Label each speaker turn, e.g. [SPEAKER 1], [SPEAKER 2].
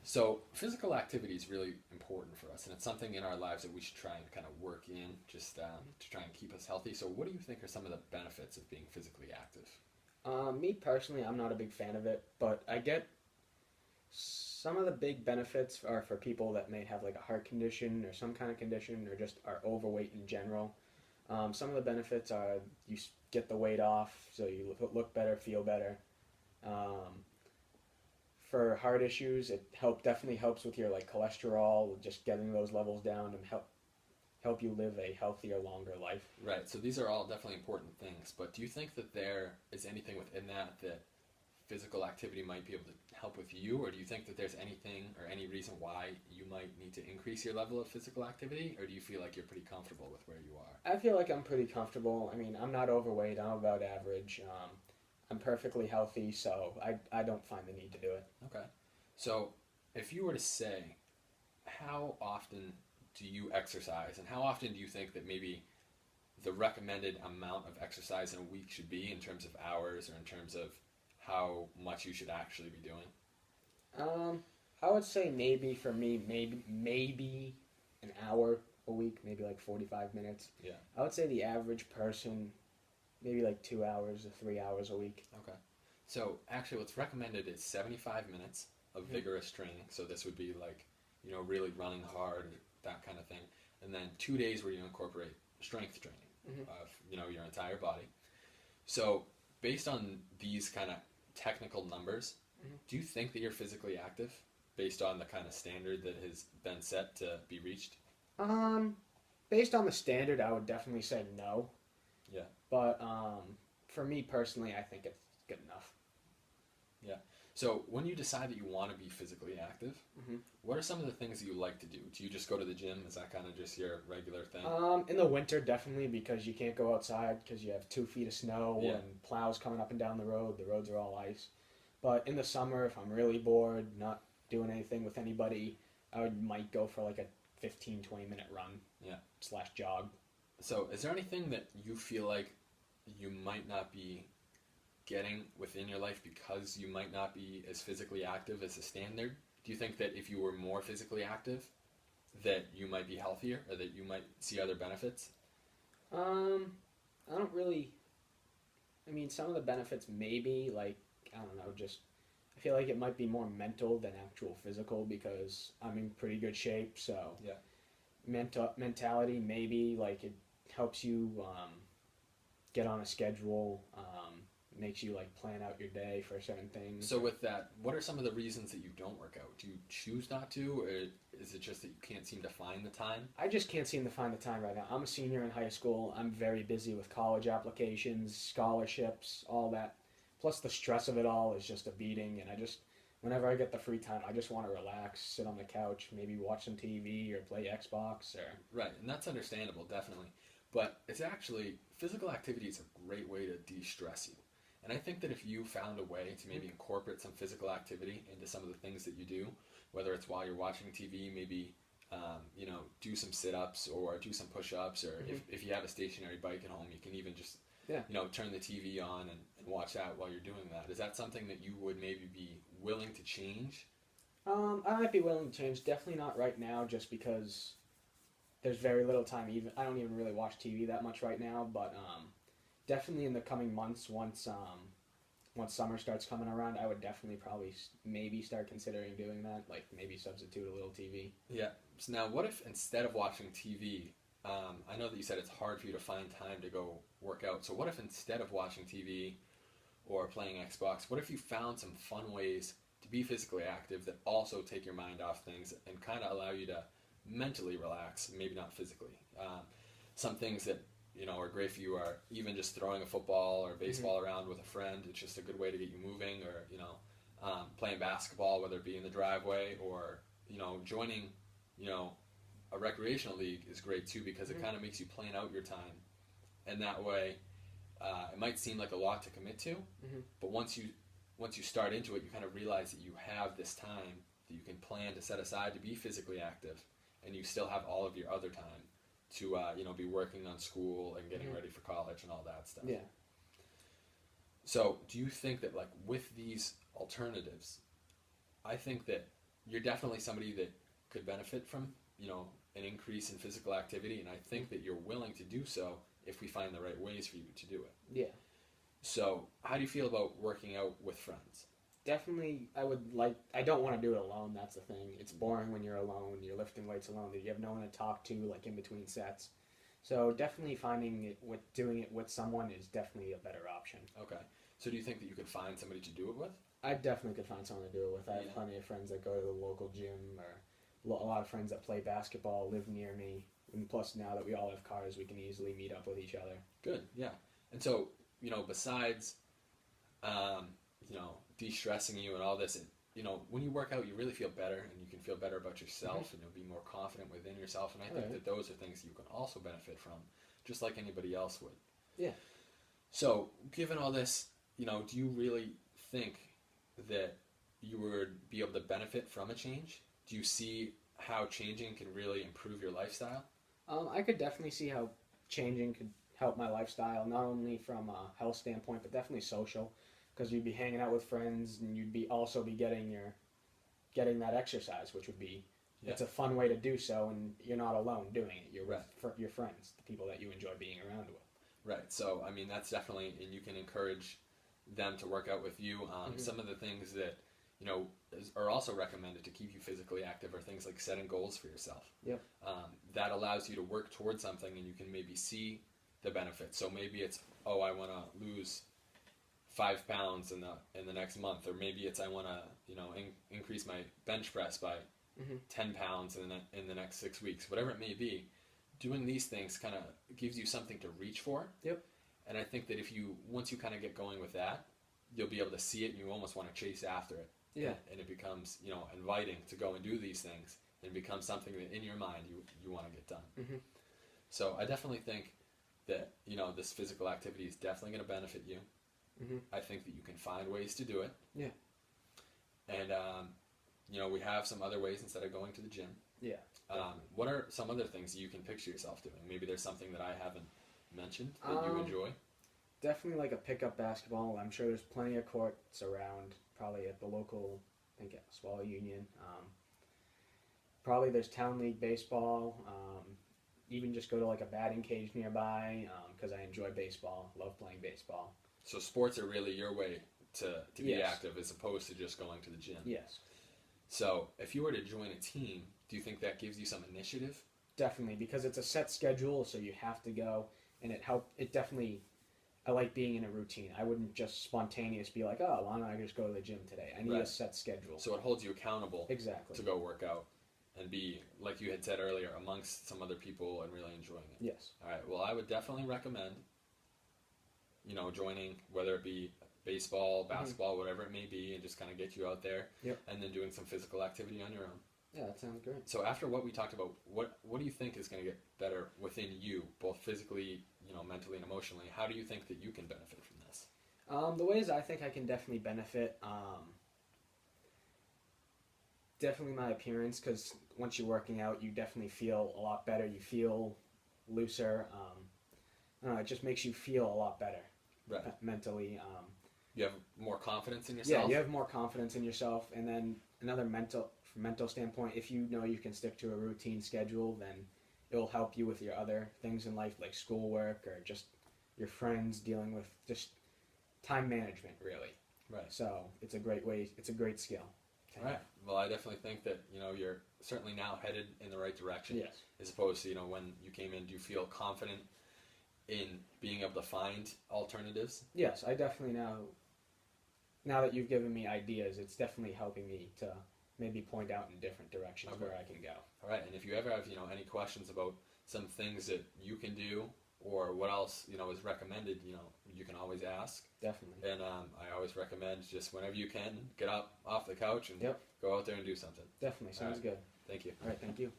[SPEAKER 1] So physical activity is really important for us, and it's something in our lives that we should try and kind of work in just to try and keep us healthy. So, what do you think are some of the benefits of being physically active?
[SPEAKER 2] Me personally, I'm not a big fan of it, but I get some of the big benefits are for people that may have like a heart condition or some kind of condition or just are overweight in general. Some of the benefits are get the weight off, so you look better, feel better. Um, for heart issues, it definitely helps with your like cholesterol, just getting those levels down and help you live a healthier, longer life.
[SPEAKER 1] Right. So these are all definitely important things, but do you think that there is anything within that physical activity might be able to help with you, or do you think that there's anything or any reason why you might need to increase your level of physical activity, or do you feel like you're pretty comfortable with where you are?
[SPEAKER 2] I feel like I'm pretty comfortable. I mean, I'm not overweight. I'm about average. I'm perfectly healthy, so I don't find the need to do it.
[SPEAKER 1] Okay. So if you were to say, how often do you exercise, and how often do you think that maybe the recommended amount of exercise in a week should be in terms of hours or in terms of how much you should actually be doing?
[SPEAKER 2] Um, I would say maybe for me, maybe an hour a week, maybe like 45 minutes.
[SPEAKER 1] Yeah.
[SPEAKER 2] I would say the average person, maybe like 2 hours or 3 hours a week.
[SPEAKER 1] Okay. So actually, what's recommended is 75 minutes of
[SPEAKER 2] Mm-hmm.
[SPEAKER 1] vigorous training. So this would be like, really running hard, that kind of thing. And then 2 days where you incorporate strength training
[SPEAKER 2] Mm-hmm.
[SPEAKER 1] of, your entire body. So based on these kind of technical numbers,
[SPEAKER 2] Mm-hmm.
[SPEAKER 1] do you think that you're physically active based on the kind of standard that has been set to be reached?
[SPEAKER 2] Um, Based on the standard, I would definitely say no.
[SPEAKER 1] Yeah.
[SPEAKER 2] But for me personally, I think it's good enough.
[SPEAKER 1] Yeah. So when you decide that you want to be physically active,
[SPEAKER 2] Mm-hmm.
[SPEAKER 1] what are some of the things that you like to do? Do you just go to the gym? Is that kind of just your regular thing?
[SPEAKER 2] In the winter, definitely because you can't go outside because you have 2 feet of snow
[SPEAKER 1] Yeah.
[SPEAKER 2] and plows coming up and down the road. The roads are all ice. But in the summer, if I'm really bored, not doing anything with anybody, might go for like a 15, 20 minute run.
[SPEAKER 1] Yeah.
[SPEAKER 2] Slash jog.
[SPEAKER 1] So is there anything that you feel like you might not be getting within your life because you might not be as physically active as a standard? Do you think that if you were more physically active, that you might be healthier or that you might see other benefits?
[SPEAKER 2] Um, I don't really. I mean, some of the benefits maybe like I don't know, just I feel like it might be more mental than actual physical because I'm in pretty good shape. So
[SPEAKER 1] Yeah.
[SPEAKER 2] mentality maybe like it helps you get on a schedule, makes you like plan out your day for certain things.
[SPEAKER 1] So with that, what are some of the reasons that you don't work out? Do you choose not to, or is it just that you can't seem to find the time?
[SPEAKER 2] I just can't seem to find the time right now. I'm a senior in high school. I'm very busy with college applications, scholarships, all that. Plus the stress of it all is just a beating, and whenever I get the free time, I just want to relax, sit on the couch, maybe watch some TV or play Xbox or.
[SPEAKER 1] Right, and that's understandable, definitely. But it's actually, physical activity is a great way to de-stress you. And I think that if you found a way to maybe incorporate some physical activity into some of the things that you do, whether it's while you're watching TV, maybe do some sit-ups or do some push-ups, or
[SPEAKER 2] Mm-hmm.
[SPEAKER 1] if you have a stationary bike at home, you can even just
[SPEAKER 2] Yeah.
[SPEAKER 1] turn the TV on and watch that while you're doing that. Is that something that you would maybe be willing to change?
[SPEAKER 2] I might be willing to change. Definitely not right now, just because there's very little time. Even I don't even really watch TV that much right now, but definitely in the coming months, once summer starts coming around, I would definitely probably maybe start considering doing that. Like maybe substitute a little TV.
[SPEAKER 1] Yeah. So now, what if instead of watching TV, I know that you said it's hard for you to find time to go work out. So what if instead of watching TV or playing Xbox, what if you found some fun ways to be physically active that also take your mind off things and kind of allow you to mentally relax, maybe not physically? Some things that are great for you are even just throwing a football or baseball around with a friend. It's just a good way to get you moving, or playing basketball, whether it be in the driveway or joining a recreational league is great too, because it kind of makes you plan out your time, and that way it might seem like a lot to commit to,
[SPEAKER 2] Mm-hmm.
[SPEAKER 1] but once you start into it, you kind of realize that you have this time that you can plan to set aside to be physically active, and you still have all of your other time to be working on school and getting ready for college and all that stuff.
[SPEAKER 2] Yeah.
[SPEAKER 1] So do you think that, like, with these alternatives, I think that you're definitely somebody that could benefit from, an increase in physical activity, and I think that you're willing to do so if we find the right ways for you to do it.
[SPEAKER 2] Yeah.
[SPEAKER 1] So, how do you feel about working out with friends?
[SPEAKER 2] Definitely, I don't want to do it alone, that's the thing. It's boring when you're alone, you're lifting weights alone, that you have no one to talk to, like, in between sets. So definitely doing it with someone is definitely a better option.
[SPEAKER 1] Okay. So do you think that you could find somebody to do it with?
[SPEAKER 2] I definitely could find someone to do it with. I have
[SPEAKER 1] Yeah.
[SPEAKER 2] plenty of friends that go to the local gym, or a lot of friends that play basketball live near me. And plus, now that we all have cars, we can easily meet up with each other.
[SPEAKER 1] Good, yeah. And so, besides, de-stressing you and all this, when you work out, you really feel better, and you can feel better about yourself, and you'll be more confident within yourself. And I think that those are things you can also benefit from, just like anybody else would.
[SPEAKER 2] Yeah.
[SPEAKER 1] So, given all this, do you really think that you would be able to benefit from a change? Do you see how changing can really improve your lifestyle?
[SPEAKER 2] I could definitely see how changing could help my lifestyle, not only from a health standpoint, but definitely social, because you'd be hanging out with friends, and you'd be getting that exercise, which would be, it's a fun way to do so, and you're not alone doing it. You're with your friends, the people that you enjoy being around with.
[SPEAKER 1] Right. So, I mean, that's definitely, and you can encourage them to work out with you. Some of the things that, are also recommended to keep you physically active are things like setting goals for yourself.
[SPEAKER 2] Yep.
[SPEAKER 1] That allows you to work towards something, and you can maybe see the benefits. So maybe it's, I want to lose 5 pounds in the next month, or maybe it's I want to increase my bench press by 10 pounds in the next 6 weeks. Whatever it may be, doing these things kind of gives you something to reach for.
[SPEAKER 2] Yep.
[SPEAKER 1] And I think that once you kind of get going with that, you'll be able to see it, and you almost want to chase after it.
[SPEAKER 2] Yeah.
[SPEAKER 1] And it becomes, inviting to go and do these things, and becomes something that in your mind you want to get done.
[SPEAKER 2] Mm-hmm.
[SPEAKER 1] So I definitely think that, this physical activity is definitely going to benefit you.
[SPEAKER 2] Mm-hmm.
[SPEAKER 1] I think that you can find ways to do it.
[SPEAKER 2] Yeah.
[SPEAKER 1] And, we have some other ways instead of going to the gym.
[SPEAKER 2] Yeah.
[SPEAKER 1] What are some other things you can picture yourself doing? Maybe there's something that I haven't mentioned that you enjoy.
[SPEAKER 2] Definitely like a pickup basketball. I'm sure there's plenty of courts around, probably at the local, I think at Swallow Union. Probably there's Town League baseball. Even just go to like a batting cage nearby, because I enjoy baseball, love playing baseball.
[SPEAKER 1] So sports are really your way to be
[SPEAKER 2] Yes.
[SPEAKER 1] active, as opposed to just going to the gym.
[SPEAKER 2] Yes.
[SPEAKER 1] So if you were to join a team, do you think that gives you some initiative?
[SPEAKER 2] Definitely, because it's a set schedule, so you have to go, and I like being in a routine. I wouldn't just spontaneous be like, why don't I just go to the gym today? I need a set schedule.
[SPEAKER 1] So it holds you accountable
[SPEAKER 2] Exactly.
[SPEAKER 1] to go work out and be, like you had said earlier, amongst some other people and really enjoying it.
[SPEAKER 2] Yes.
[SPEAKER 1] All right. Well, I would definitely recommend, joining, whether it be baseball, basketball, whatever it may be, and just kind of get you out there.
[SPEAKER 2] Yep.
[SPEAKER 1] And then doing some physical activity on your own.
[SPEAKER 2] Yeah, that sounds great.
[SPEAKER 1] So after what we talked about, what do you think is going to get better within you, both physically, mentally and emotionally? How do you think that you can benefit from this?
[SPEAKER 2] The ways I think I can definitely benefit, definitely my appearance, because once you're working out, you definitely feel a lot better. You feel looser. I don't know, it just makes you feel a lot better mentally.
[SPEAKER 1] You have more confidence in yourself?
[SPEAKER 2] Yeah, you have more confidence in yourself. And then another from mental standpoint, if you know you can stick to a routine schedule, then it will help you with your other things in life, like schoolwork or just your friends, dealing with just time management, really.
[SPEAKER 1] Right.
[SPEAKER 2] So it's a great way. It's a great skill.
[SPEAKER 1] Right. Well, I definitely think that, you're certainly now headed in the right direction.
[SPEAKER 2] Yes.
[SPEAKER 1] As opposed to, when you came in, do you feel confident in being able to find alternatives?
[SPEAKER 2] Yes, I definitely now that you've given me ideas, it's definitely helping me to maybe point out in different directions where I can go.
[SPEAKER 1] All right. And if you ever have, any questions about some things that you can do, or what else, is recommended, you can always ask.
[SPEAKER 2] Definitely.
[SPEAKER 1] And I always recommend, just whenever you can, get up off the couch and go out there and do something.
[SPEAKER 2] Definitely. Sounds good.
[SPEAKER 1] Thank you.
[SPEAKER 2] All right. Thank you.